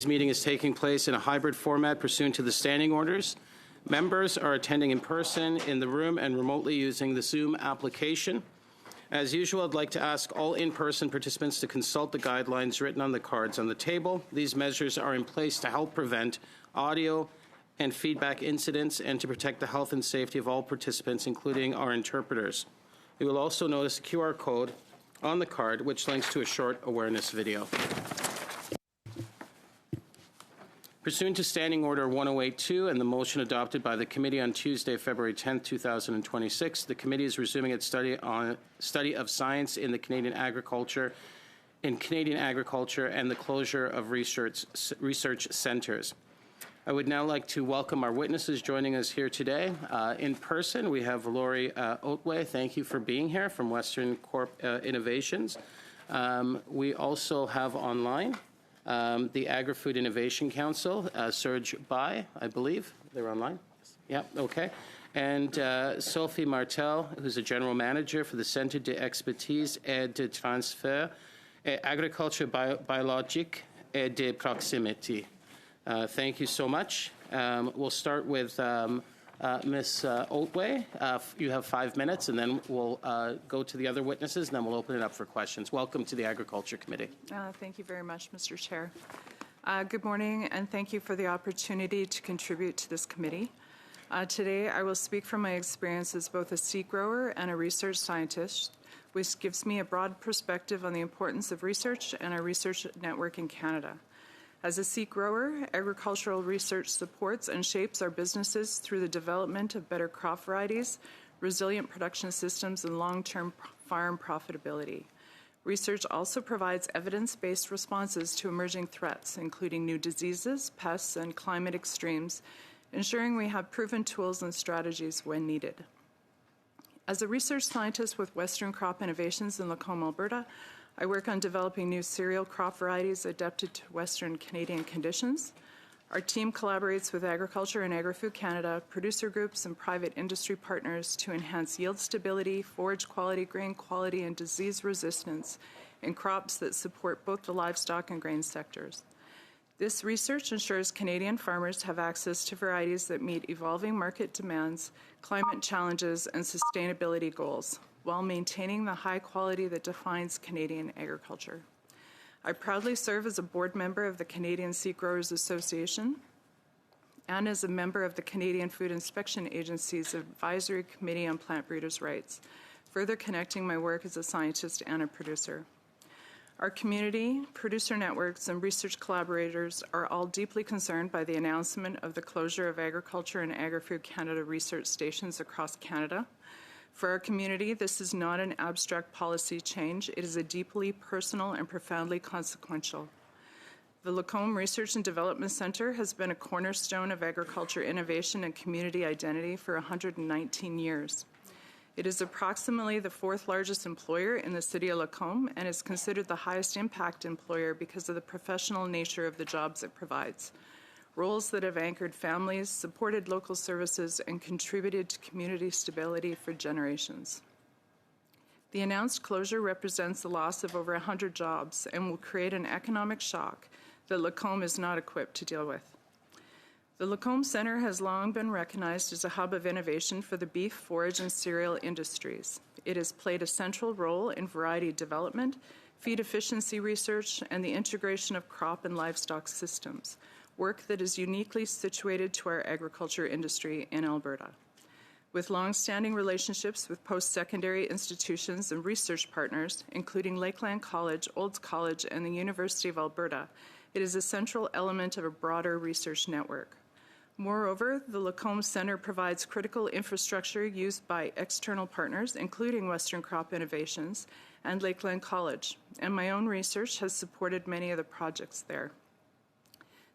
This meeting is taking place in a hybrid format pursuant to the standing orders. Members are attending in person in the room and remotely using the Zoom application. As usual, I'd like to ask all in-person participants to consult the guidelines written on the cards on the table. These measures are in place to help prevent audio and feedback incidents and to protect the health and safety of all participants, including our interpreters. You will also notice a QR code on the card, which links to a short awareness video. Pursuant to Standing Order 1082 and the motion adopted by the committee on Tuesday, February 10, 2026, the committee is resuming its study of science in Canadian agriculture and the closure of research centres. I would now like to welcome our witnesses joining us here today. In person, we have Lori Oatway. Thank you for being here from Western Corp Innovations. We also have online the Agri-Food Innovation Council, Serge Buy, I believe. They're online? Yeah, okay. And Sophie Martel, who's a general manager for the Centre d'Expertise et de Transfert Agriculture Biologique et de Proximité. Thank you so much. We'll start with Ms. Oatway. You have 5 minutes, and then we'll go to the other witnesses, and then we'll open it up for questions. Welcome to the Agriculture Committee. Thank you very much, Mr. Chair. Good morning, and thank you for the opportunity to contribute to this committee. Today, I will speak from my experience as both a seed grower and a research scientist, which gives me a broad perspective on the importance of research and our research network in Canada. As a seed grower, agricultural research supports and shapes our businesses through the development of better crop varieties, resilient production systems, and long-term farm profitability. Research also provides evidence-based responses to emerging threats, including new diseases, pests, and climate extremes, ensuring we have proven tools and strategies when needed. As a research scientist with Western Crop Innovations in Lacombe, Alberta, I work on developing new cereal crop varieties adapted to Western Canadian conditions. Our team collaborates with Agriculture and Agri-Food Canada, producer groups, and private industry partners to enhance yield stability, forage quality, grain quality, and disease resistance in crops that support both the livestock and grain sectors. This research ensures Canadian farmers have access to varieties that meet evolving market demands, climate challenges, and sustainability goals, while maintaining the high quality that defines Canadian agriculture. I proudly serve as a board member of the Canadian Seed Growers Association and as a member of the Canadian Food Inspection Agency's Advisory Committee on Plant Breeders' Rights, further connecting my work as a scientist and a producer. Our community, producer networks, and research collaborators are all deeply concerned by the announcement of the closure of Agriculture and Agri-Food Canada research stations across Canada. For our community, this is not an abstract policy change. It is a deeply personal and profoundly consequential. The Lacombe Research and Development Centre has been a cornerstone of agriculture innovation and community identity for 119 years. It is approximately the 4th largest employer in the city of Lacombe and is considered the highest impact employer because of the professional nature of the jobs it provides. Roles that have anchored families, supported local services, and contributed to community stability for generations. The announced closure represents the loss of over 100 jobs and will create an economic shock that Lacombe is not equipped to deal with. The Lacombe Centre has long been recognized as a hub of innovation for the beef, forage, and cereal industries. It has played a central role in variety development, feed efficiency research, and the integration of crop and livestock systems, work that is uniquely situated to our agriculture industry in Alberta. With long-standing relationships with post-secondary institutions and research partners, including Lakeland College, Olds College, and the University of Alberta, it is a central element of a broader research network. Moreover, the Lacombe Centre provides critical infrastructure used by external partners, including Western Crop Innovations and Lakeland College, and my own research has supported many of the projects there.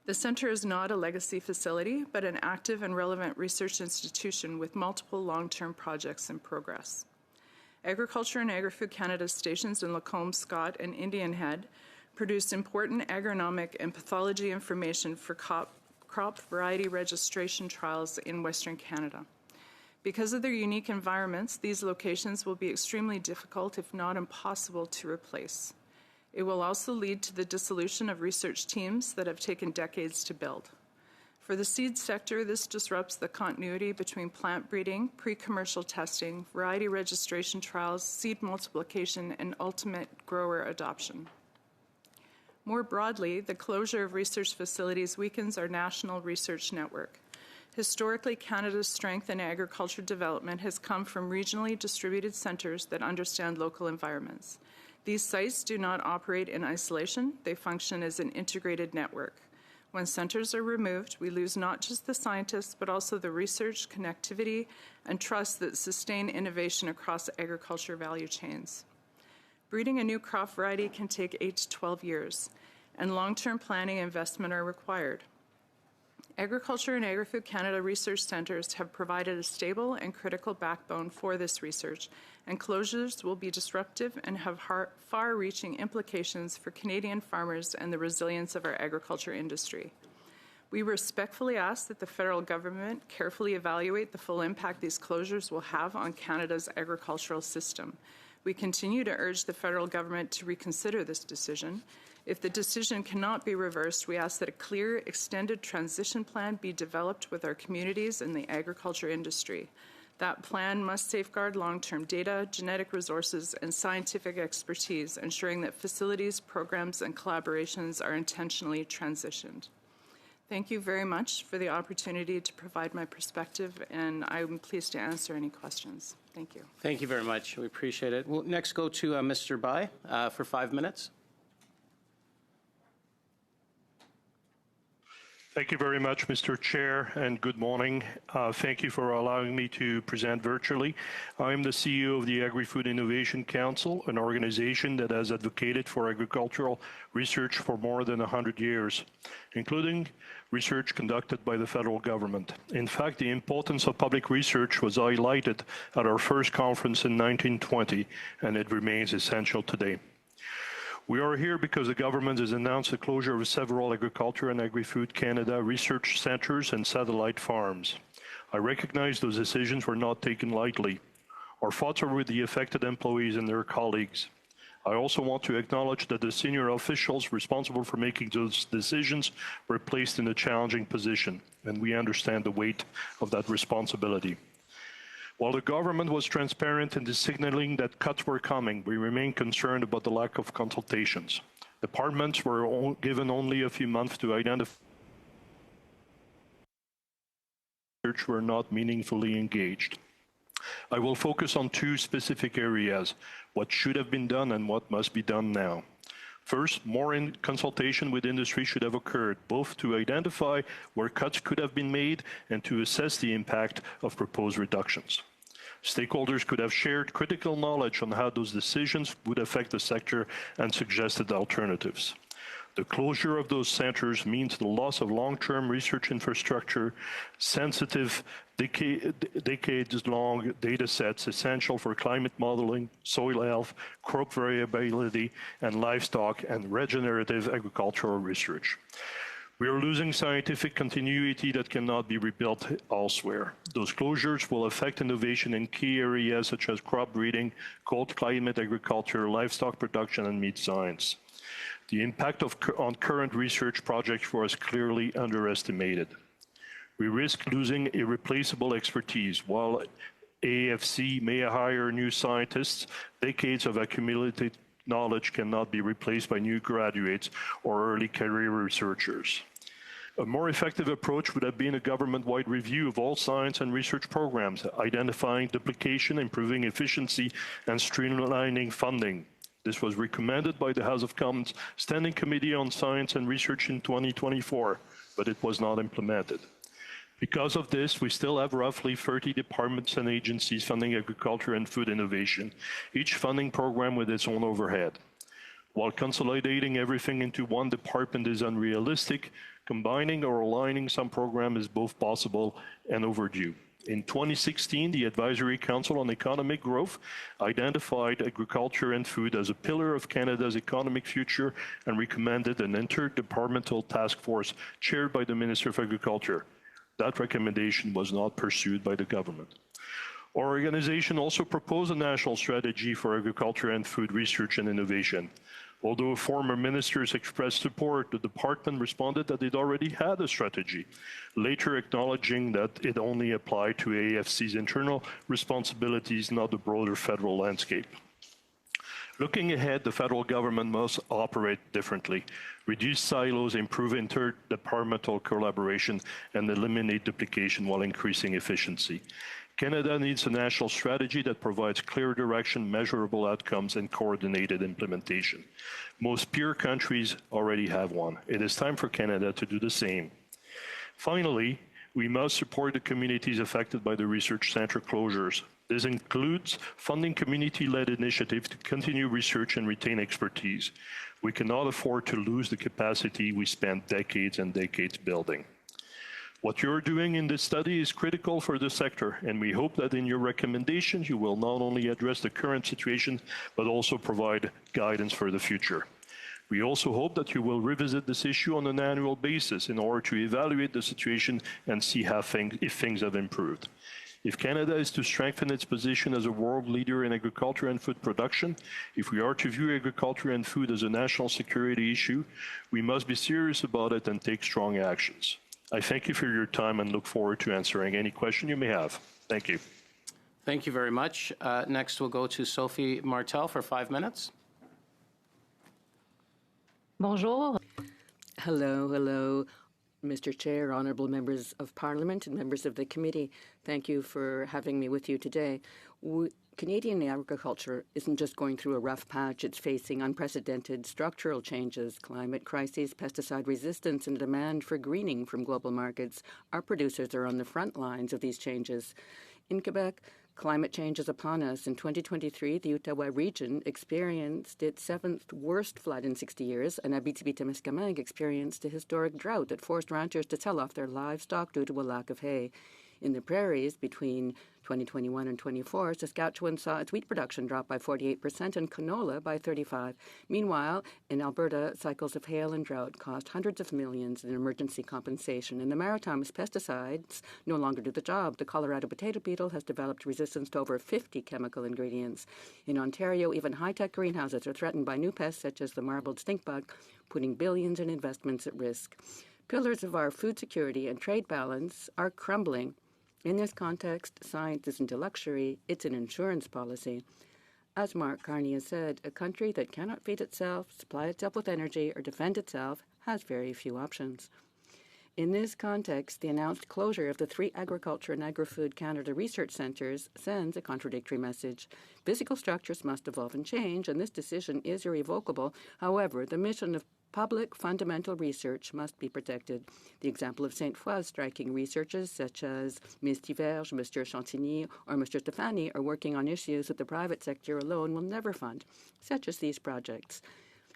The Centre is not a legacy facility, but an active and relevant research institution with multiple long-term projects in progress. Agriculture and Agri-Food Canada stations in Lacombe, Scott, and Indian Head produce important agronomic and pathology information for crop variety registration trials in Western Canada. Because of their unique environments, these locations will be extremely difficult, if not impossible, to replace. It will also lead to the dissolution of research teams that have taken decades to build. For the seed sector, this disrupts the continuity between plant breeding, pre-commercial testing, variety registration trials, seed multiplication, and ultimate grower adoption. More broadly, the closure of research facilities weakens our national research network. Historically, Canada's strength in agriculture development has come from regionally distributed centres that understand local environments. These sites do not operate in isolation, they function as an integrated network. When centres are removed, we lose not just the scientists, but also the research, connectivity, and trust that sustain innovation across agriculture value chains. Breeding a new crop variety can take 8 to 12 years, and long-term planning and investment are required. Agriculture and Agri-Food Canada research centres have provided a stable and critical backbone for this research, and closures will be disruptive and have far-reaching implications for Canadian farmers and the resilience of our agriculture industry. We respectfully ask that the federal government carefully evaluate the full impact these closures will have on Canada's agricultural system. We continue to urge the federal government to reconsider this decision. If the decision cannot be reversed, we ask that a clear, extended transition plan be developed with our communities and the agriculture industry. That plan must safeguard long-term data, genetic resources, and scientific expertise, ensuring that facilities, programs, and collaborations are intentionally transitioned. Thank you very much for the opportunity to provide my perspective, and I'm pleased to answer any questions. Thank you. Thank you very much. We appreciate it. We'll next go to Mr. Buy for 5 minutes. Thank you very much, Mr. Chair, and good morning. Thank you for allowing me to present virtually. I'm the CEO of the Agri-Food Innovation Council, an organization that has advocated for agricultural research for more than 100 years, including research conducted by the federal government. In fact, the importance of public research was highlighted at our first conference in 1920, and it remains essential today. We are here because the government has announced the closure of several Agriculture and Agri-Food Canada research centres and satellite farms. I recognize those decisions were not taken lightly. Our thoughts are with the affected employees and their colleagues. I also want to acknowledge that the senior officials responsible for making those decisions were placed in a challenging position, and we understand the weight of that responsibility. While the government was transparent in the signaling that cuts were coming, we remain concerned about the lack of consultations. Departments were given only a few months to identify research were not meaningfully engaged. I will focus on two specific areas, what should have been done and what must be done now. First, more consultation with industry should have occurred, both to identify where cuts could have been made and to assess the impact of proposed reductions. Stakeholders could have shared critical knowledge on how those decisions would affect the sector and suggested alternatives. The closure of those centres means the loss of long-term research infrastructure, sensitive, decades-long data sets essential for climate modeling, soil health, crop variability, and livestock and regenerative agricultural research. We are losing scientific continuity that cannot be rebuilt elsewhere. Those closures will affect innovation in key areas such as crop breeding, cold climate agriculture, livestock production, and meat science. The impact on current research projects was clearly underestimated. We risk losing irreplaceable expertise. While AFC may hire new scientists, decades of accumulated knowledge cannot be replaced by new graduates or early career researchers. A more effective approach would have been a government-wide review of all science and research programs, identifying duplication, improving efficiency, and streamlining funding. This was recommended by the House of Commons Standing Committee on Science and Research in 2024, but it was not implemented. Because of this, we still have roughly 30 departments and agencies funding agriculture and food innovation, each funding program with its own overhead. While consolidating everything into one department is unrealistic, combining or aligning some programs is both possible and overdue. In 2016, the Advisory Council on Economic Growth identified agriculture and food as a pillar of Canada's economic future and recommended an interdepartmental task force chaired by the Minister of Agriculture. That recommendation was not pursued by the government. Our organization also proposed a national strategy for agriculture and food research and innovation. Although former ministers expressed support, the department responded that it already had a strategy, later acknowledging that it only applied to AFC's internal responsibilities, not the broader federal landscape. Looking ahead, the federal government must operate differently, reduce silos, improve interdepartmental collaboration, and eliminate duplication while increasing efficiency. Canada needs a national strategy that provides clear direction, measurable outcomes, and coordinated implementation. Most peer countries already have one. It is time for Canada to do the same. Finally, we must support the communities affected by the research center closures. This includes funding community-led initiatives to continue research and retain expertise. We cannot afford to lose the capacity we spent decades and decades building. What you're doing in this study is critical for the sector, and we hope that in your recommendations you will not only address the current situation, but also provide guidance for the future. We also hope that you will revisit this issue on an annual basis in order to evaluate the situation and see if things have improved. If Canada is to strengthen its position as a world leader in agriculture and food production, if we are to view agriculture and food as a national security issue, we must be serious about it and take strong actions. I thank you for your time and look forward to answering any question you may have. Thank you. Thank you very much. Next, we'll go to Sophie Martel for 5 minutes. Bonjour. Hello, Mr. Chair, honourable members of Parliament and members of the committee. Thank you for having me with you today. Canadian agriculture isn't just going through a rough patch. It's facing unprecedented structural changes, climate crises, pesticide resistance, and demand for greening from global markets. Our producers are on the front lines of these changes. In Quebec, climate change is upon us. In 2023, the Outaouais region experienced its 7th worst flood in 60 years, and Abitibi-Témiscamingue experienced a historic drought that forced ranchers to sell off their livestock due to a lack of hay. In the prairies between 2021 and 24, Saskatchewan saw its wheat production drop by 48% and canola by 35%. Meanwhile, in Alberta, cycles of hail and drought cost hundreds of millions in emergency compensation. In the Maritimes, pesticides no longer do the job. The Colorado potato beetle has developed resistance to over 50 chemical ingredients. In Ontario, even high-tech greenhouses are threatened by new pests such as the marbled stink bug, putting billions in investments at risk. Pillars of our food security and trade balance are crumbling. In this context, science isn't a luxury, it's an insurance policy. As Mark Carney has said, a country that cannot feed itself, supply itself with energy, or defend itself has very few options. In this context, the announced closure of the 3 Agriculture and Agri-Food Canada research centres sends a contradictory message. Physical structures must evolve and change, and this decision is irrevocable. However, the mission of public fundamental research must be protected. The example of Sainte Foy striking researchers such as Ms. Tiverge, Mr. Chantigny, or Mr. Stefani are working on issues that the private sector alone will never fund, such as these projects.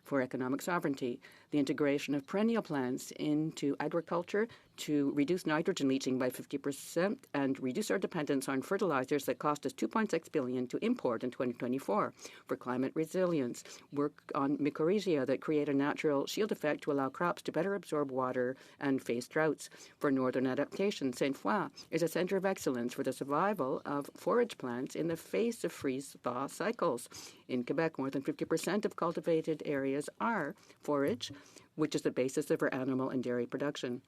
For economic sovereignty, the integration of perennial plants into agriculture to reduce nitrogen leaching by 50% and reduce our dependence on fertilizers that cost us $2.6 billion to import in 2024. For climate resilience, work on mycorrhizae that create a natural shield effect to allow crops to better absorb water and face droughts. For northern adaptation, Sainte Foy is a centre of excellence for the survival of forage plants in the face of freeze-thaw cycles. In Quebec, more than 50% of cultivated areas are forage, which is the basis of our animal and dairy production.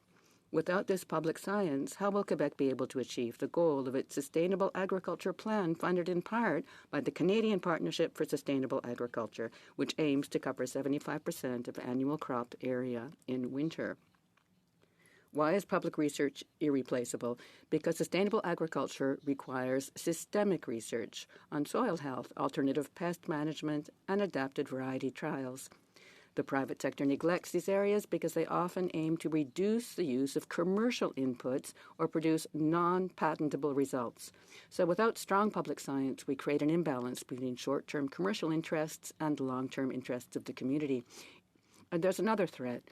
Without this public science, how will Quebec be able to achieve the goal of its Sustainable Agriculture Plan, funded in part by the Canadian Partnership for Sustainable Agriculture, which aims to cover 75% of annual crop area in winter? Why is public research irreplaceable? Because sustainable agriculture requires systemic research on soil health, alternative pest management, and adapted variety trials. The private sector neglects these areas because they often aim to reduce the use of commercial inputs or produce non-patentable results. So without strong public science, we create an imbalance between short-term commercial interests and long-term interests of the community. And there's another threat.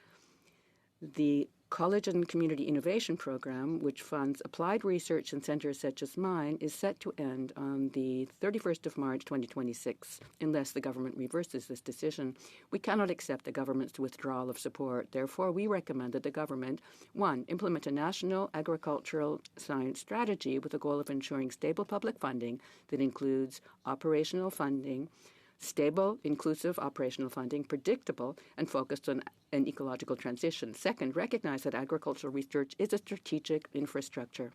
The College and Community Innovation Program, which funds applied research in centres such as mine, is set to end on the 31st of March 2026, unless the government reverses this decision. We cannot accept the government's withdrawal of support. Therefore, we recommend that the government, 1, implement a national agricultural science strategy with the goal of ensuring stable public funding that includes operational funding, Stable, inclusive operational funding, predictable, and focused on an ecological transition. Second, recognize that agricultural research is a strategic infrastructure.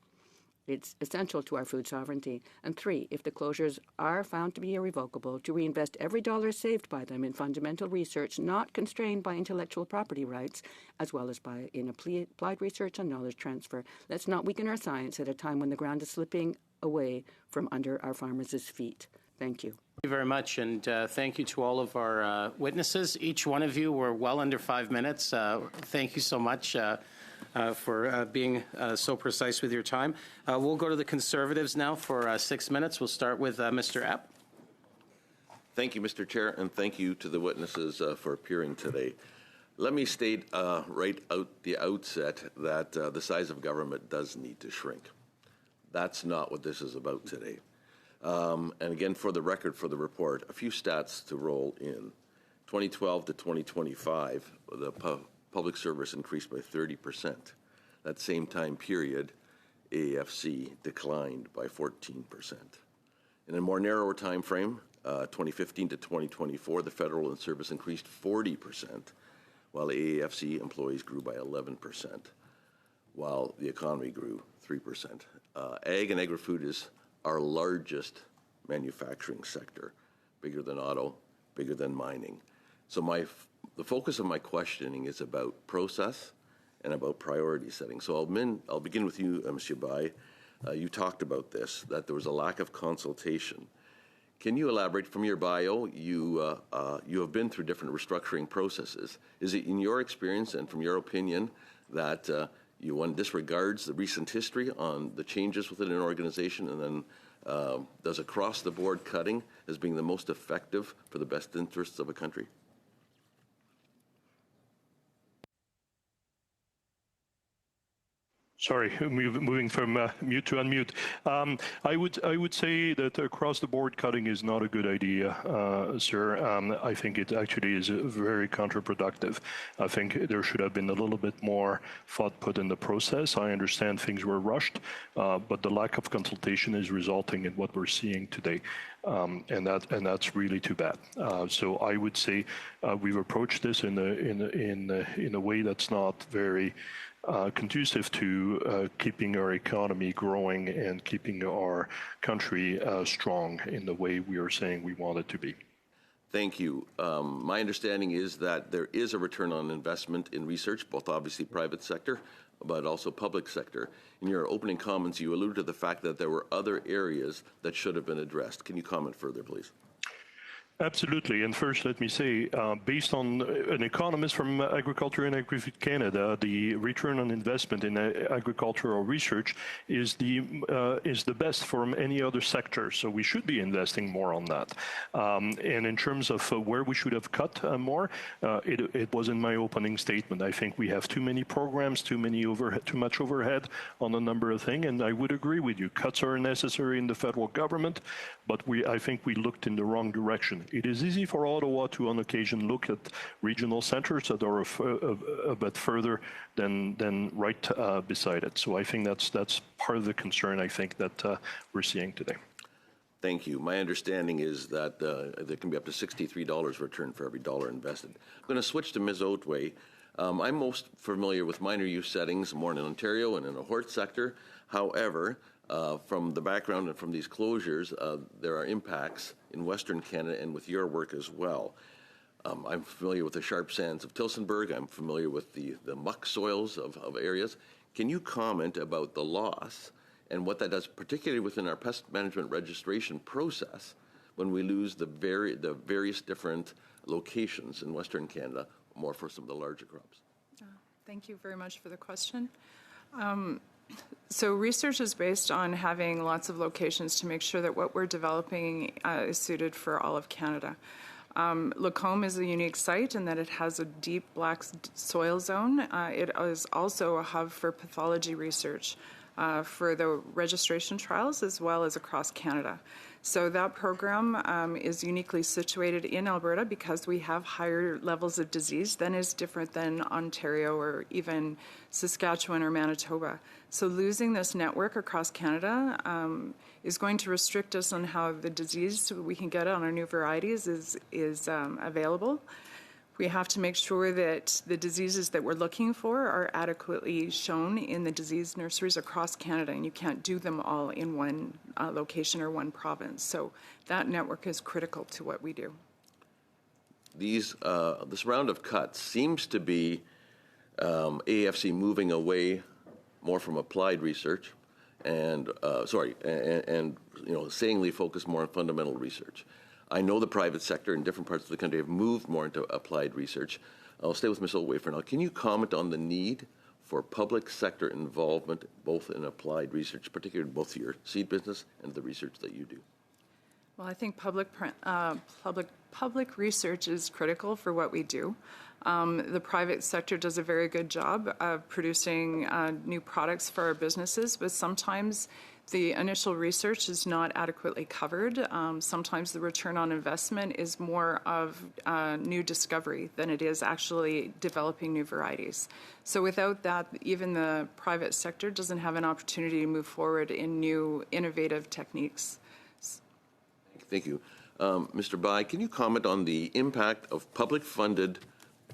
It's essential to our food sovereignty. And three, if the closures are found to be irrevocable, to reinvest every dollar saved by them in fundamental research not constrained by intellectual property rights, as well as in applied research and knowledge transfer. Let's not weaken our science at a time when the ground is slipping away from under our farmers' feet. Thank you. Thank you very much, and thank you to all of our witnesses. Each one of you were well under 5 minutes. Thank you so much for being so precise with your time. We'll go to the Conservatives now for 6 minutes. We'll start with Mr. Epp. Thank you, Mr. Chair, and thank you to the witnesses for appearing today. Let me state right out the outset that the size of government does need to shrink. That's not what this is about today. And again, for the record, for the report, a few stats to roll in. 2012 to 2025, the public service increased by 30%. That same time period, AFC declined by 14%. In a more narrower time frame, 2015 to 2024, the federal and service increased 40%, while AAFC employees grew by 11%, while the economy grew 3%. Ag and agri-food is our largest manufacturing sector, bigger than auto, bigger than mining. So the focus of my questioning is about process and about priority setting. So I'll begin with you, Monsieur Buy. You talked about this, that there was a lack of consultation. Can you elaborate? From your bio, you have been through different restructuring processes. Is it in your experience and from your opinion that one disregards the recent history on the changes within an organization and then does across-the-board cutting as being the most effective for the best interests of a country? Sorry, moving from mute to unmute. I would say that across-the-board cutting is not a good idea, sir. I think it actually is very counterproductive. I think there should have been a little bit more thought put in the process. I understand things were rushed, but the lack of consultation is resulting in what we're seeing today, and that's really too bad. So I would say we've approached this in a way that's not very conducive to keeping our economy growing and keeping our country strong in the way we are saying we want it to be. Thank you. My understanding is that there is a return on investment in research, both obviously private sector, but also public sector. In your opening comments, you alluded to the fact that there were other areas that should have been addressed. Can you comment further, please? Absolutely. And first, let me say, based on an economist from Agriculture and Agri-Food Canada, the return on investment in agricultural research is the best from any other sector. So we should be investing more on that. And in terms of where we should have cut more, it was in my opening statement. I think we have too many programs, too much overhead on a number of things. And I would agree with you. Cuts are necessary in the federal government, but I think we looked in the wrong direction. It is easy for Ottawa to, on occasion, look at regional centres that are a bit further than right beside it. So I think that's part of the concern, I think, that we're seeing today. Thank you. My understanding is that there can be up to $63 return for every dollar invested. I'm going to switch to Ms. Oatway. I'm most familiar with minor use settings, more in Ontario and in the hort sector. However, from the background and from these closures, there are impacts in Western Canada and with your work as well. I'm familiar with the sharp sands of Tillsonburg. I'm familiar with the muck soils of areas. Can you comment about the loss and what that does, particularly within our pest management registration process, when we lose the various different locations in Western Canada, more for some of the larger crops? Thank you very much for the question. So research is based on having lots of locations to make sure that what we're developing is suited for all of Canada. Lacombe is a unique site in that it has a deep black soil zone. It is also a hub for pathology research. for the registration trials as well as across Canada. So that program is uniquely situated in Alberta because we have higher levels of disease than is different than Ontario or even Saskatchewan or Manitoba. So losing this network across Canada is going to restrict us on how the disease we can get on our new varieties is available. We have to make sure that the diseases that we're looking for are adequately shown in the disease nurseries across Canada, and you can't do them all in one location or one province. So that network is critical to what we do. This round of cuts seems to be AFC moving away more from applied research and sayingly focus more on fundamental research. I know the private sector in different parts of the country have moved more into applied research. I'll stay with Ms. Oatway for now. Can you comment on the need for public sector involvement both in applied research, particularly both your seed business and the research that you do? Well, I think public research is critical for what we do. The private sector does a very good job of producing new products for our businesses, but sometimes the initial research is not adequately covered. Sometimes the return on investment is more of new discovery than it is actually developing new varieties. So without that, even the private sector doesn't have an opportunity to move forward in new innovative techniques. Thank you. Mr. Buy, can you comment on the impact of public-funded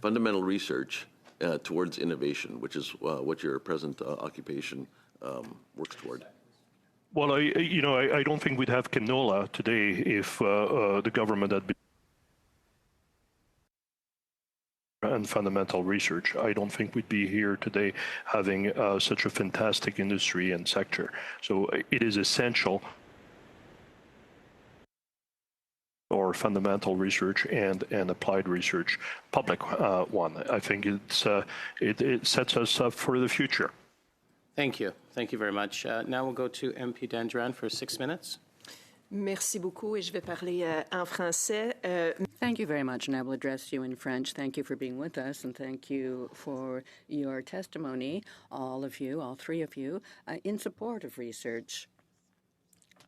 fundamental research towards innovation, which is what your present occupation works toward? Well, I don't think we'd have canola today if the government had been and fundamental research. I don't think we'd be here today having such a fantastic industry and sector. So it is essential or fundamental research and applied research, public one. I think it sets us up for the future. Thank you. Thank you very much. Now we'll go to MP Dandran for 6 minutes. Merci beaucoup et je vais parler en français. Thank you very much, and I will address you in French. Thank you for being with us, and thank you for your testimony, all of you, all three of you, in support of research.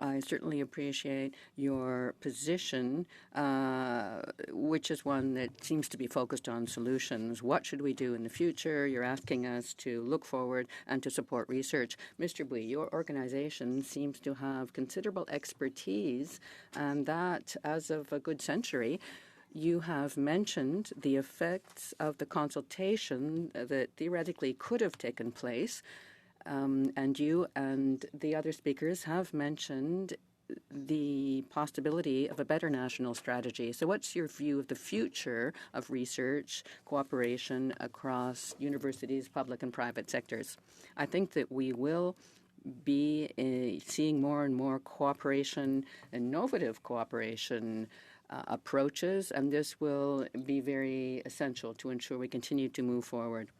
I certainly appreciate your position, which is one that seems to be focused on solutions. What should we do in the future? You're asking us to look forward and to support research. Mr. Buy, your organization seems to have considerable expertise, and that, as of a good century, you have mentioned the effects of the consultation that theoretically could have taken place. And you and the other speakers have mentioned the possibility of a better national strategy. So what's your view of the future of research cooperation across universities, public and private sectors? I think that we will be seeing more and more cooperation, innovative cooperation approaches, and this will be very essential to ensure we continue to move forward.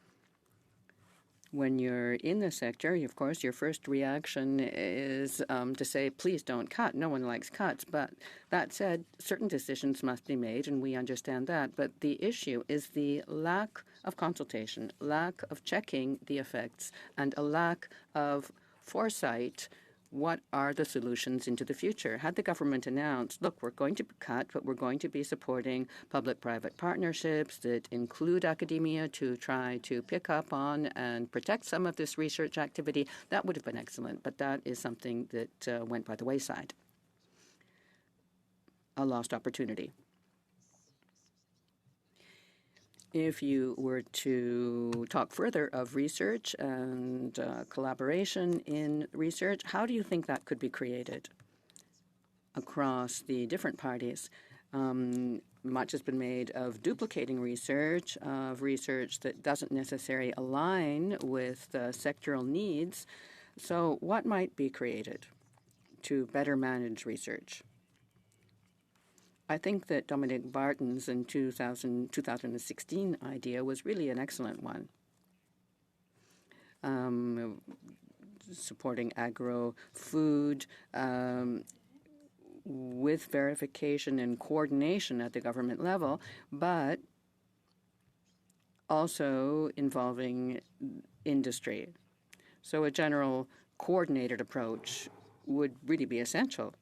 When you're in the sector, of course, your first reaction is to say, please don't cut. No one likes cuts. But that said, certain decisions must be made, and we understand that. But the issue is the lack of consultation, lack of checking the effects, and a lack of foresight. What are the solutions into the future? Had the government announced, look, we're going to cut, but we're going to be supporting public-private partnerships that include academia to try to pick up on and protect some of this research activity, that would have been excellent. But that is something that went by the wayside. A lost opportunity. If you were to talk further of research and collaboration in research, how do you think that could be created across the different parties? Much has been made of duplicating research, of research that doesn't necessarily align with sectoral needs. So what might be created to better manage research? I think that Dominic Barton's in 2016 idea was really an excellent one. Supporting agro-food with verification and coordination at the government level, but also involving industry. So a general coordinated approach would really be essential.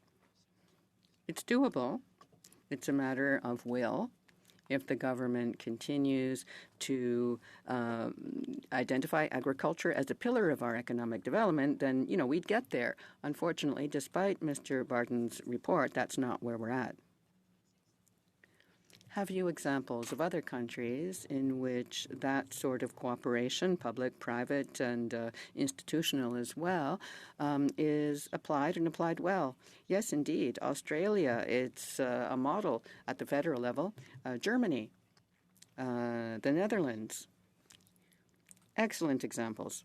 It's doable. It's a matter of will. If the government continues to identify agriculture as a pillar of our economic development, then, we'd get there. Unfortunately, despite Mr. Barton's report, that's not where we're at. Have you examples of other countries in which that sort of cooperation, public, private, and institutional as well, is applied and applied well? Yes, indeed. Australia, it's a model at the federal level. Germany, the Netherlands. Excellent examples.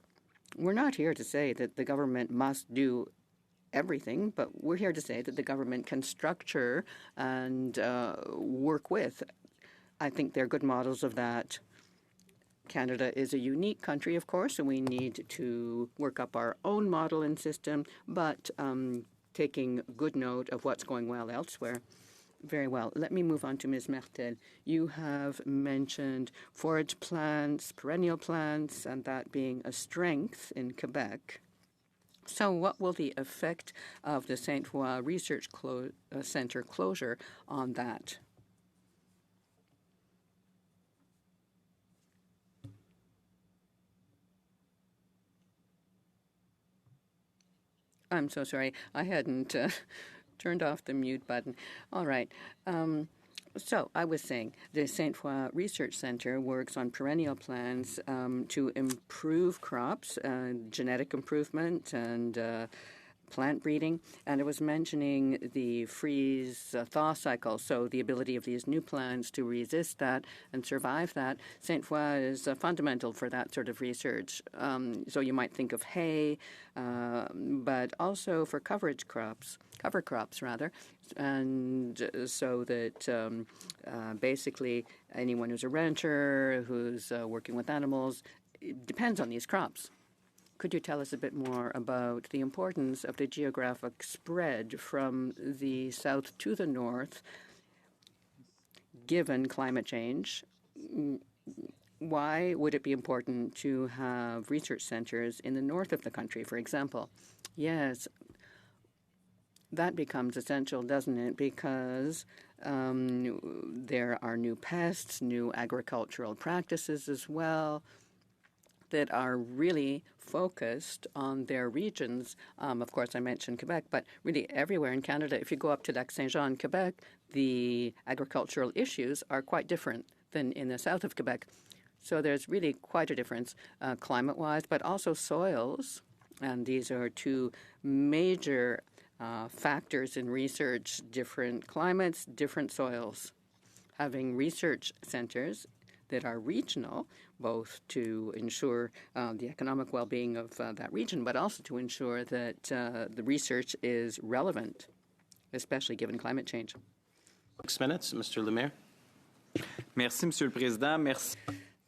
We're not here to say that the government must do everything, but we're here to say that the government can structure and work with. I think they're good models of that. Canada is a unique country, of course, and we need to work up our own model and system, but taking good note of what's going well elsewhere. Very well. Let me move on to Ms. Martel. You have mentioned forage plants, perennial plants, and that being a strength in Quebec. So what will the effect of the Sainte Foy Research Centre closure on that? I'm so sorry. I hadn't turned off the mute button. All right. So I was saying the Sainte Foy Research Centre works on perennial plants to improve crops, genetic improvement, and plant breeding. And I was mentioning the freeze-thaw cycle, so the ability of these new plants to resist that and survive that. Sainte Foy is fundamental for that sort of research. So you might think of hay, but also for cover crops rather, and so that basically anyone who's a rancher, who's working with animals, it depends on these crops. Could you tell us a bit more about the importance of the geographic spread from the south to the north, given climate change? Why would it be important to have research centers in the north of the country, for example? Yes, that becomes essential, doesn't it? Because there are new pests, new agricultural practices as well that are really focused on their regions. Of course, I mentioned Quebec, but really everywhere in Canada, if you go up to Lac Saint-Jean in Quebec, the agricultural issues are quite different than in the south of Quebec. So there's really quite a difference climate-wise, but also soils. And these are two major factors in research: different climates, different soils. Having research centers that are regional, both to ensure the economic well-being of that region, but also to ensure that the research is relevant, especially given climate change. 6 minutes, Mr. Lemire. Merci, Monsieur le Président. Merci.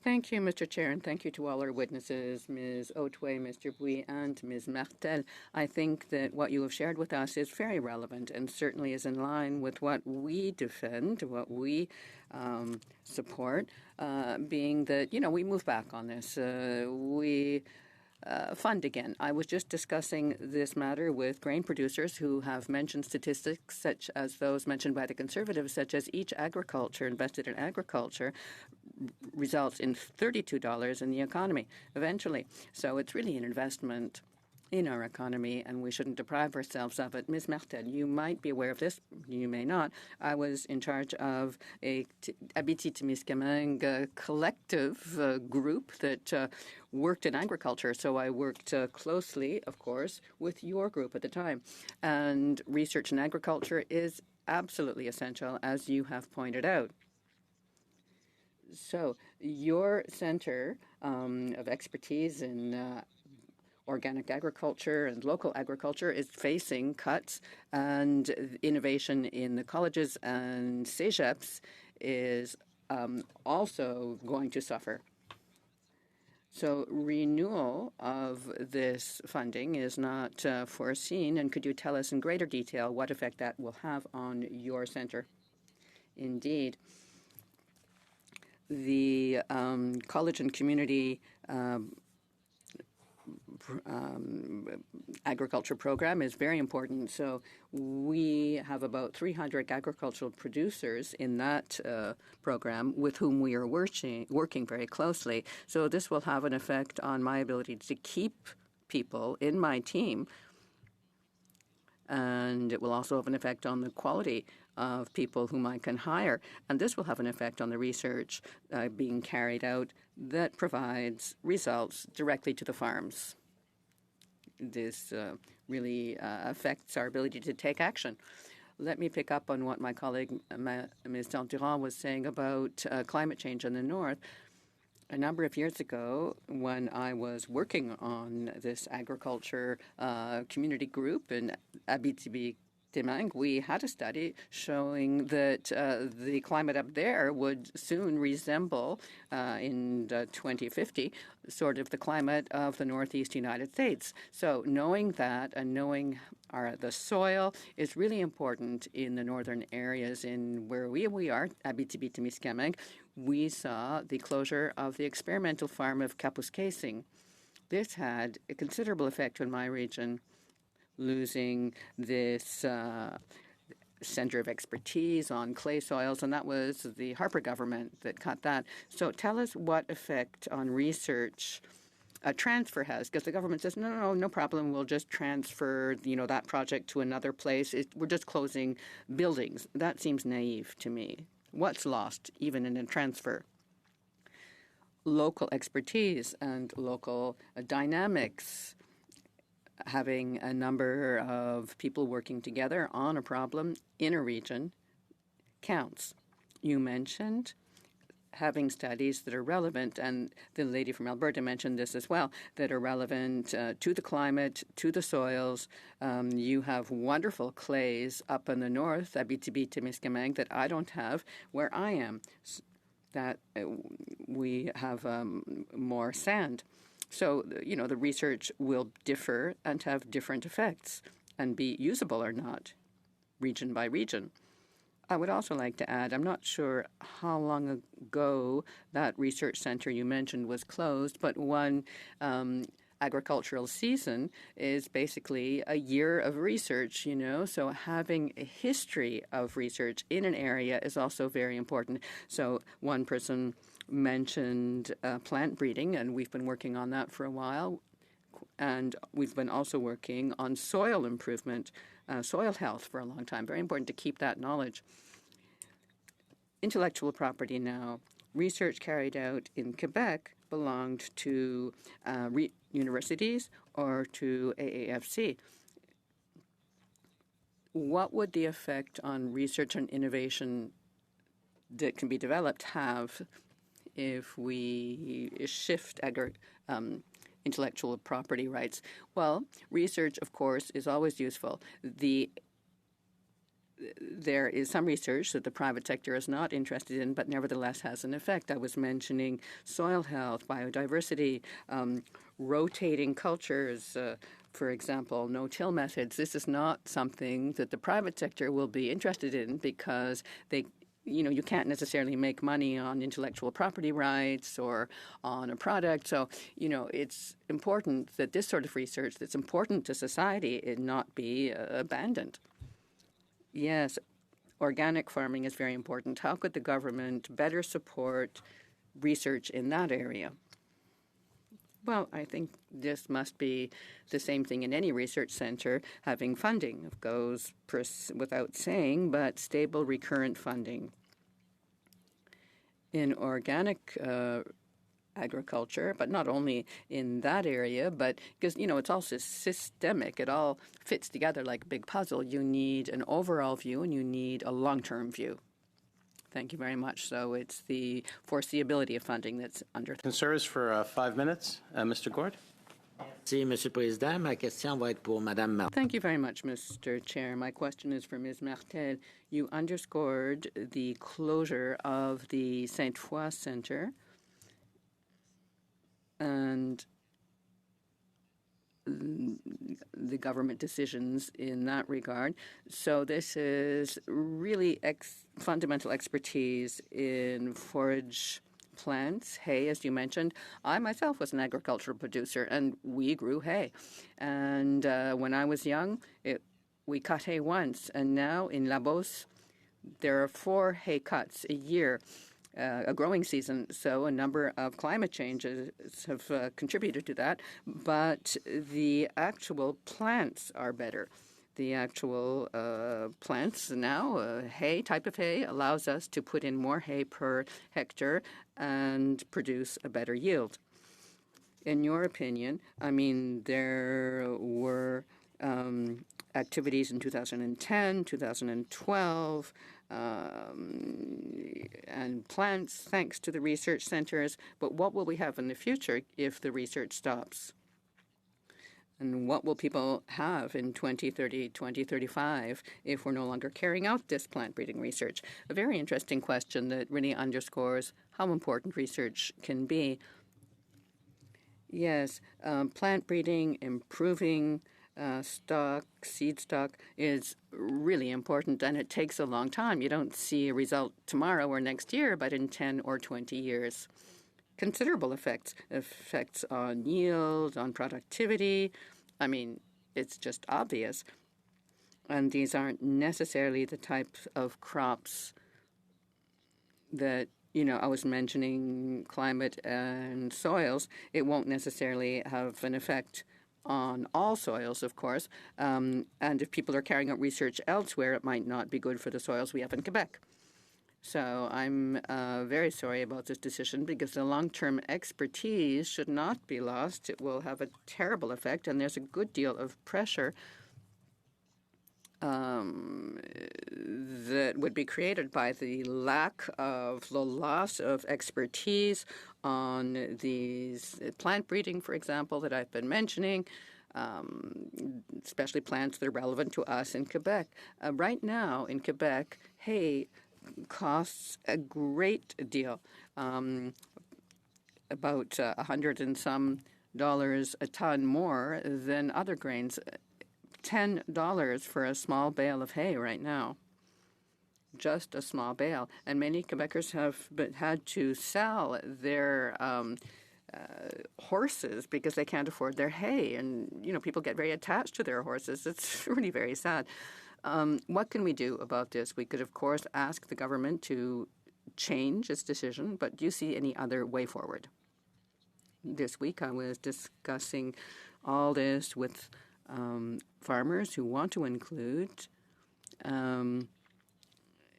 Thank you, Mr. Chair, and thank you to all our witnesses, Ms. Oatway, Mr. Buy, and Ms. Martel. I think that what you have shared with us is very relevant and certainly is in line with what we defend, what we support, being that, we move back on this. We fund again. I was just discussing this matter with grain producers who have mentioned statistics such as those mentioned by the Conservatives, such as each agriculture invested in agriculture results in $32 in the economy eventually. So it's really an investment in our economy, and we shouldn't deprive ourselves of it. Ms. Martel, you might be aware of this, you may not. I was in charge of a Abitibi-Témiscamingue collective group that worked in agriculture, so I worked closely, of course, with your group at the time. And research in agriculture is absolutely essential, as you have pointed out. So your center of expertise in organic agriculture and local agriculture is facing cuts, and innovation in the colleges and cégeps is also going to suffer. So renewal of this funding is not foreseen, and could you tell us in greater detail what effect that will have on your center? Indeed. The college and community agriculture program is very important. So we have about 300 agricultural producers in that program with whom we are working very closely. So this will have an effect on my ability to keep people in my team, and it will also have an effect on the quality of people whom I can hire. And this will have an effect on the research being carried out that provides results directly to the farms. This really affects our ability to take action. Let me pick up on what my colleague, Ms. Durand, was saying about climate change in the north. A number of years ago, when I was working on this agriculture community group in Abitibi-Témiscamingue, we had a study showing that the climate up there would soon resemble, in 2050, sort of the climate of the Northeast United States. So knowing that and knowing the soil is really important in the northern areas in where we are, Abitibi-Témiscamingue. We saw the closure of the experimental farm of Kapuskasing. This had a considerable effect on my region, losing this center of expertise on clay soils, and that was the Harper government that cut that. So tell us what effect on research a transfer has, because the government says, no problem, we'll just transfer, that project to another place. We're just closing buildings. That seems naive to me. What's lost, even in a transfer? Local expertise and local dynamics, having a number of people working together on a problem in a region counts. You mentioned having studies that are relevant, and the lady from Alberta mentioned this as well, that are relevant to the climate, to the soils. You have wonderful clays up in the north, Abitibi-Témiscamingue, that I don't have where I am, that we have more sand. So, the research will differ and have different effects and be usable or not, region by region. I would also like to add, I'm not sure how long ago that research center you mentioned was closed, but one agricultural season is basically a year of research, so having a history of research in an area is also very important. So one person mentioned plant breeding, and we've been working on that for a while. And we've been also working on soil improvement, soil health for a long time. Very important to keep that knowledge. Intellectual property now. Research carried out in Quebec belonged to universities or to AAFC. What would the effect on research and innovation that can be developed have if we shift intellectual property rights? Well, research, of course, is always useful. There is some research that the private sector is not interested in, but nevertheless has an effect. I was mentioning soil health, biodiversity, rotating cultures, for example, no-till methods. This is not something that the private sector will be interested in because you can't necessarily make money on intellectual property rights or on a product. So, it's important that this sort of research that's important to society it not be abandoned. Yes, organic farming is very important. How could the government better support research in that area? Well, I think this must be the same thing in any research center, having funding. It goes without saying, but stable, recurrent funding. In organic agriculture, but not only in that area, but because, it's also systemic. It all fits together like a big puzzle. You need an overall view and you need a long-term view. Thank you very much. So it's the foreseeability of funding that's under. Conservatives for 5 minutes. Mr. Gord. Merci, Monsieur le Président. Ma question va être pour Madame Martel. Thank you very much, Mr. Chair. My question is for Ms. Martel. You underscored the closure of the Sainte-Foy Centre and the government decisions in that regard. So this is really fundamental expertise in forage plants, hay, as you mentioned. I myself was an agricultural producer, and we grew hay. And when I was young, we cut hay once, and now in La Beauce, there are 4 hay cuts a year, a growing season. So a number of climate changes have contributed to that, but the actual plants are better. The actual plants now, type of hay, allows us to put in more hay per hectare and produce a better yield. In your opinion, I mean, there were activities in 2010, 2012, and plants thanks to the research centers. But what will we have in the future if the research stops? And what will people have in 2030, 2035 if we're no longer carrying out this plant breeding research? A very interesting question that really underscores how important research can be. Yes, plant breeding, improving seed stock is really important, and it takes a long time. You don't see a result tomorrow or next year, but in 10 or 20 years. Considerable effects on yield, on productivity. I mean, it's just obvious. And these aren't necessarily the type of crops that, I was mentioning climate and soils. It won't necessarily have an effect on all soils, of course. And if people are carrying out research elsewhere, it might not be good for the soils we have in Quebec. So I'm very sorry about this decision because the long-term expertise should not be lost. It will have a terrible effect, and there's a good deal of pressure that would be created by the loss of expertise on these plant breeding, for example, that I've been mentioning, especially plants that are relevant to us in Quebec. Right now in Quebec, hay costs a great deal, about $100 and some a ton more than other grains. $10 for a small bale of hay right now, just a small bale. And many Quebecers have had to sell their horses because they can't afford their hay. And, people get very attached to their horses. It's really very sad. What can we do about this? We could, of course, ask the government to change its decision, but do you see any other way forward? This week I was discussing all this with farmers who want to include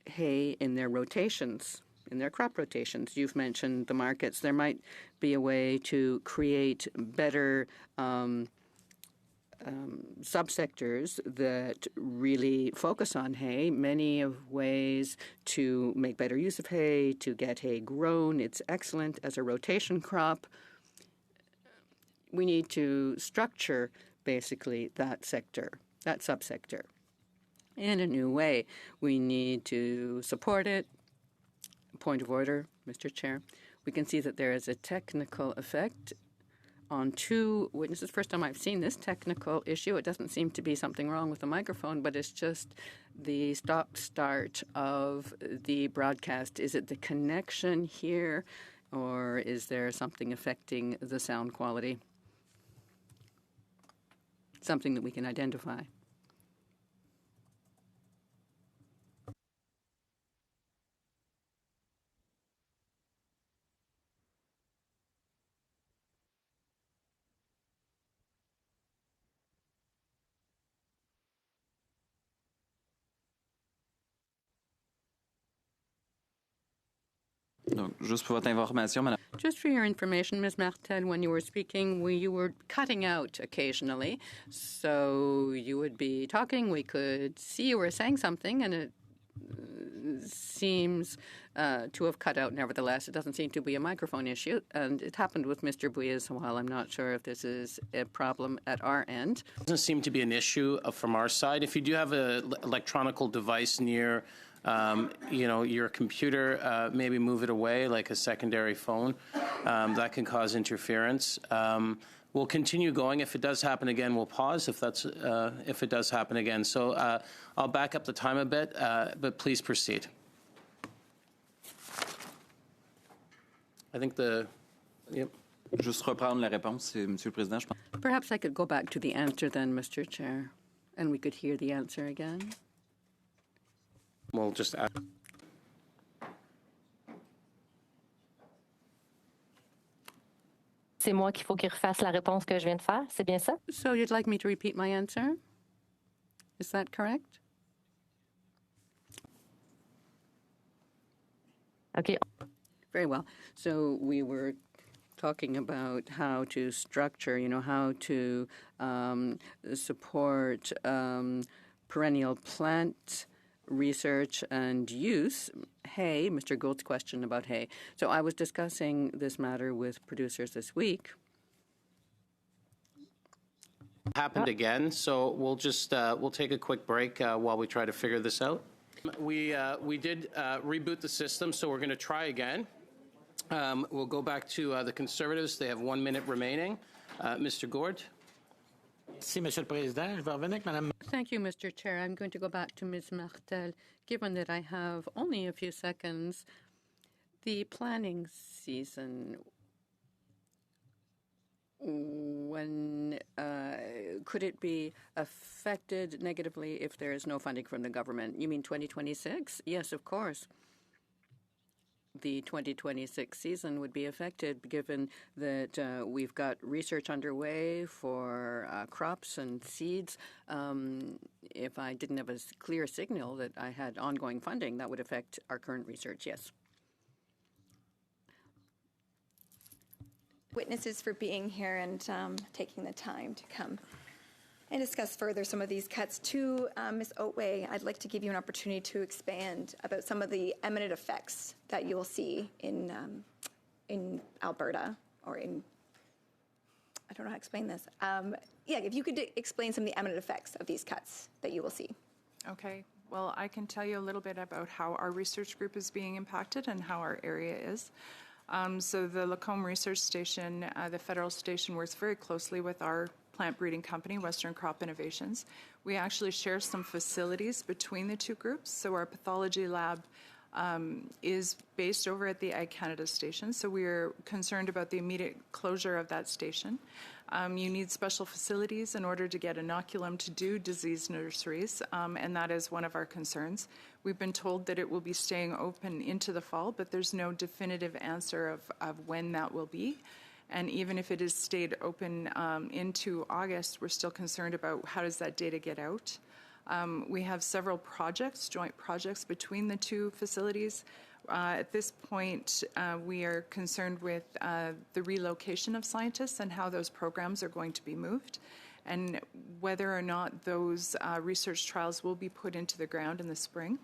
hay in their rotations, in their crop rotations. You've mentioned the markets. There might be a way to create better subsectors that really focus on hay, many of ways to make better use of hay, to get hay grown. It's excellent as a rotation crop. We need to structure basically that sector, that subsector, in a new way. We need to support it. Point of order, Mr. Chair. We can see that there is a technical effect on 2 witnesses. First time I've seen this technical issue. It doesn't seem to be something wrong with the microphone, but it's just the stop-start of the broadcast. Is it the connection here, or is there something affecting the sound quality? Something that we can identify. Just for votre information, Madame. Just for your information, Ms. Martel, when you were speaking, you were cutting out occasionally. So you would be talking, we could see you were saying something, and it seems to have cut out nevertheless. It doesn't seem to be a microphone issue, and it happened with Mr. Buy as well. I'm not sure if this is a problem at our end. It doesn't seem to be an issue from our side. If you do have an electronic device near your computer, maybe move it away like a secondary phone. That can cause interference. We'll continue going. If it does happen again, we'll pause if it does happen again. So I'll back up the time a bit, but please proceed. I think the, yep. Juste reprendre la réponse, Monsieur le Président. Je pense. Perhaps I could go back to the answer then, Mr. Chair, and we could hear the answer again. We'll just add. C'est moi qu'il faut qu'il refasse la réponse que je viens de faire, c'est bien ça? So you'd like me to repeat my answer? Is that correct? OK. Very well. So we were talking about how to structure, how to support perennial plant research and use. Hay, Mr. Gould's question about hay. So I was discussing this matter with producers this week. Happened again, so we'll just we'll take a quick break while we try to figure this out. We did reboot the system, so we're going to try again. We'll go back to the Conservatives. They have 1 minute remaining. Mr. Gourde. Merci, Monsieur le Président. Je vais revenir avec Madame. Thank you, Mr. Chair. I'm going to go back to Ms. Martel. Given that I have only a few seconds, the planning season, when could it be affected negatively if there is no funding from the government? You mean 2026? Yes, of course. The 2026 season would be affected given that we've got research underway for crops and seeds. If I didn't have a clear signal that I had ongoing funding, that would affect our current research, yes. Witnesses for being here and taking the time to come and discuss further some of these cuts. To Ms. Oatway, I'd like to give you an opportunity to expand about some of the eminent effects that you'll see in Alberta or in, I don't know how to explain this. Yeah, if you could explain some of the eminent effects of these cuts that you will see. Okay. Well, I can tell you a little bit about how our research group is being impacted and how our area is. So the Lacombe Research Station, the federal station, works very closely with our plant breeding company, Western Crop Innovations. We actually share some facilities between the two groups. So our pathology lab is based over at the Ag Canada station. So we are concerned about the immediate closure of that station. You need special facilities in order to get inoculum to do disease nurseries, and that is one of our concerns. We've been told that it will be staying open into the fall, but there's no definitive answer of when that will be. And even if it is stayed open into August, we're still concerned about how does that data get out. We have several projects, joint projects between the two facilities. At this point, we are concerned with the relocation of scientists and how those programs are going to be moved, and whether or not those research trials will be put into the ground in the spring.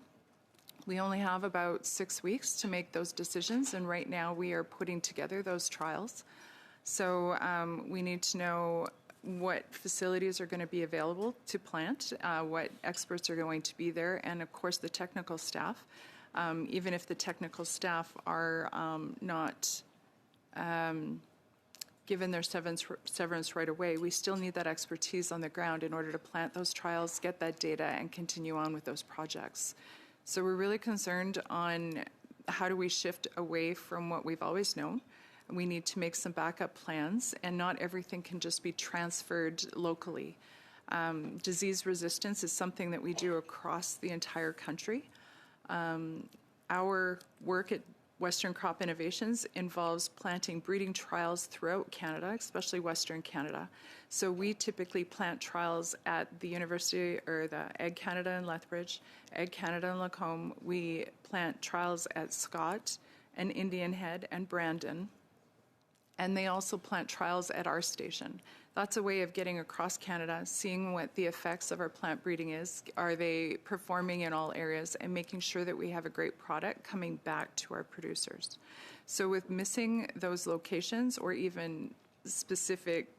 We only have about 6 weeks to make those decisions, and right now we are putting together those trials. So we need to know what facilities are going to be available to plant, what experts are going to be there, and of course the technical staff. Even if the technical staff are not given their severance right away, we still need that expertise on the ground in order to plant those trials, get that data, and continue on with those projects. So we're really concerned on how do we shift away from what we've always known. We need to make some backup plans, and not everything can just be transferred locally. Disease resistance is something that we do across the entire country. Our work at Western Crop Innovations involves planting breeding trials throughout Canada, especially Western Canada. So we typically plant trials at the University or the Ag Canada in Lethbridge, Ag Canada in Lacombe. We plant trials at Scott and Indian Head and Brandon. And they also plant trials at our station. That's a way of getting across Canada, seeing what the effects of our plant breeding is. Are they performing in all areas, and making sure that we have a great product coming back to our producers. So with missing those locations or even specific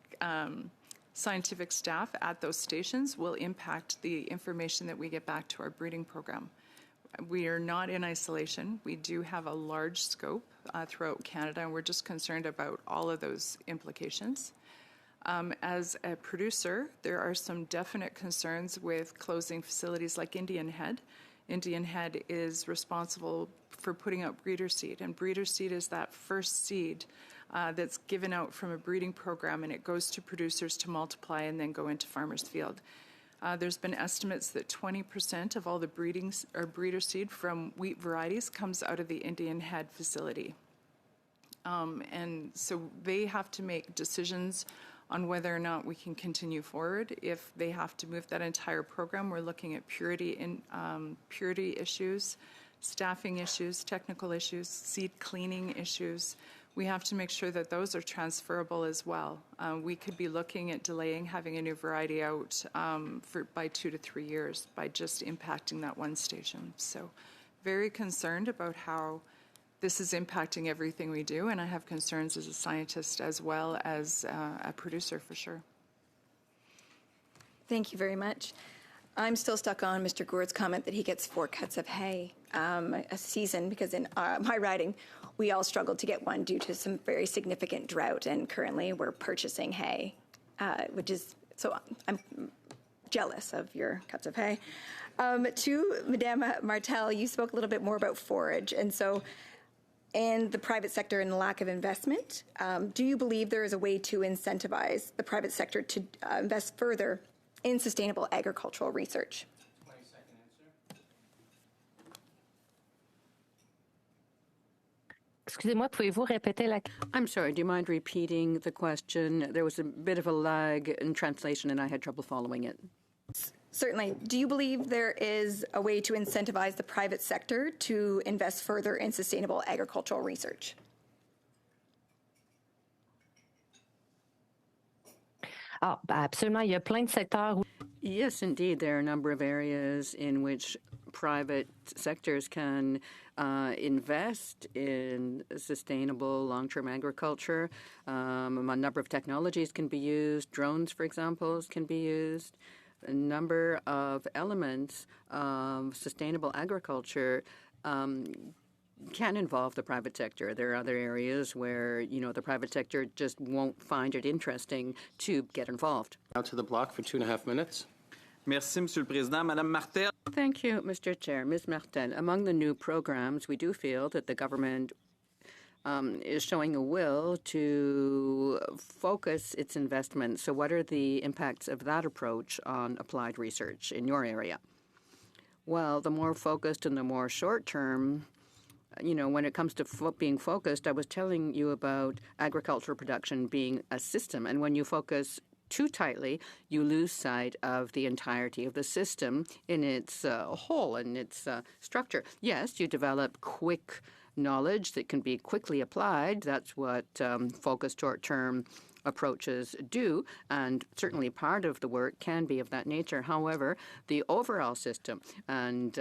scientific staff at those stations will impact the information that we get back to our breeding program. We are not in isolation. We do have a large scope throughout Canada, and we're just concerned about all of those implications. As a producer, there are some definite concerns with closing facilities like Indian Head. Indian Head is responsible for putting out breeder seed. And breeder seed is that first seed that's given out from a breeding program, and it goes to producers to multiply and then go into farmers' field. There's been estimates that 20% of all the breeder seed from wheat varieties comes out of the Indian Head facility. And so they have to make decisions on whether or not we can continue forward. If they have to move that entire program, we're looking at purity issues, staffing issues, technical issues, seed cleaning issues. We have to make sure that those are transferable as well. We could be looking at delaying having a new variety out by 2 to 3 years by just impacting that one station. So very concerned about how this is impacting everything we do, and I have concerns as a scientist as well as a producer for sure. Thank you very much. I'm still stuck on Mr. Gould's comment that he gets 4 cuts of hay a season, because in my riding, we all struggled to get one due to some very significant drought, and currently we're purchasing hay, which is, so I'm jealous of your cuts of hay. To Madame Martel, you spoke a little bit more about forage, and the private sector and the lack of investment. Do you believe there is a way to incentivize the private sector to invest further in sustainable agricultural research? 20-second answer. Excusez-moi, pouvez-vous répéter la... I'm sorry, do you mind repeating the question? There was a bit of a lag in translation and I had trouble following it. Certainly. Do you believe there is a way to incentivize the private sector to invest further in sustainable agricultural research? Ah, absolument. Il y a plein de secteurs. Yes, indeed. There are a number of areas in which private sectors can invest in sustainable long-term agriculture. A number of technologies can be used. Drones, for example, can be used. A number of elements of sustainable agriculture can involve the private sector. There are other areas where, the private sector just won't find it interesting to get involved. Now to the block for 2.5 minutes. Merci, Monsieur le Président. Madame Martel. Thank you, Mr. Chair. Ms. Martel, among the new programs, we do feel that the government is showing a will to focus its investments. So what are the impacts of that approach on applied research in your area? Well, the more focused and the more short-term, when it comes to being focused, I was telling you about agricultural production being a system. And when you focus too tightly, you lose sight of the entirety of the system in its whole and its structure. Yes, you develop quick knowledge that can be quickly applied. That's what focused short-term approaches do, and certainly part of the work can be of that nature. However, the overall system and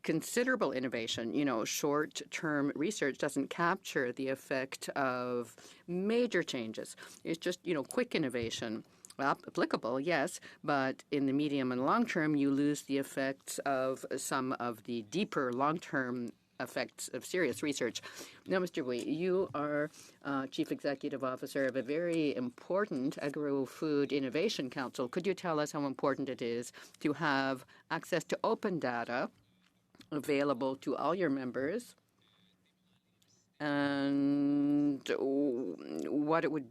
considerable innovation, short-term research doesn't capture the effect of major changes. It's just, quick innovation. Well, applicable, yes, but in the medium and long term, you lose the effects of some of the deeper long-term effects of serious research. Now, Mr. Buy, you are Chief Executive Officer of a very important Agro-Food Innovation Council. Could you tell us how important it is to have access to open data available to all your members, and what it would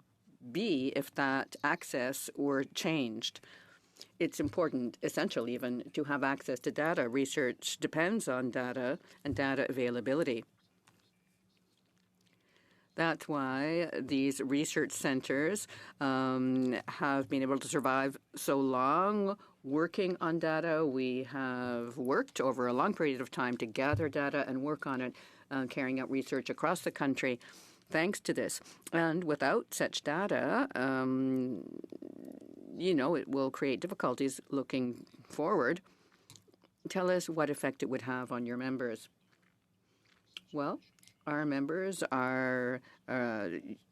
be if that access were changed? It's important, essential even, to have access to data. Research depends on data and data availability. That's why these research centers have been able to survive so long working on data. We have worked over a long period of time to gather data and work on it, carrying out research across the country thanks to this. And without such data, it will create difficulties looking forward. Tell us what effect it would have on your members. Well, our members are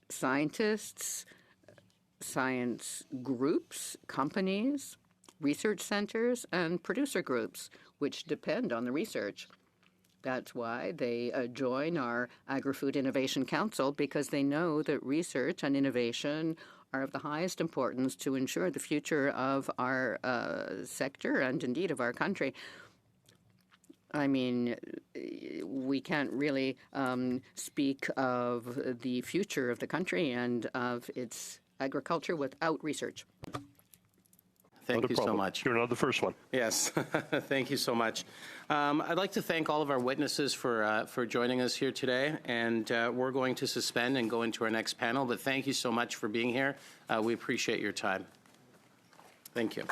scientists, science groups, companies, research centers, and producer groups, which depend on the research. That's why they join our Agri-Food Innovation Council, because they know that research and innovation are of the highest importance to ensure the future of our sector and indeed of our country. I mean, we can't really speak of the future of the country and of its agriculture without research. Thank you so much. You're not the first one. Yes, thank you so much. I'd like to thank all of our witnesses for joining us here today, and we're going to suspend and go into our next panel, but thank you so much for being here. We appreciate your time. Thank you.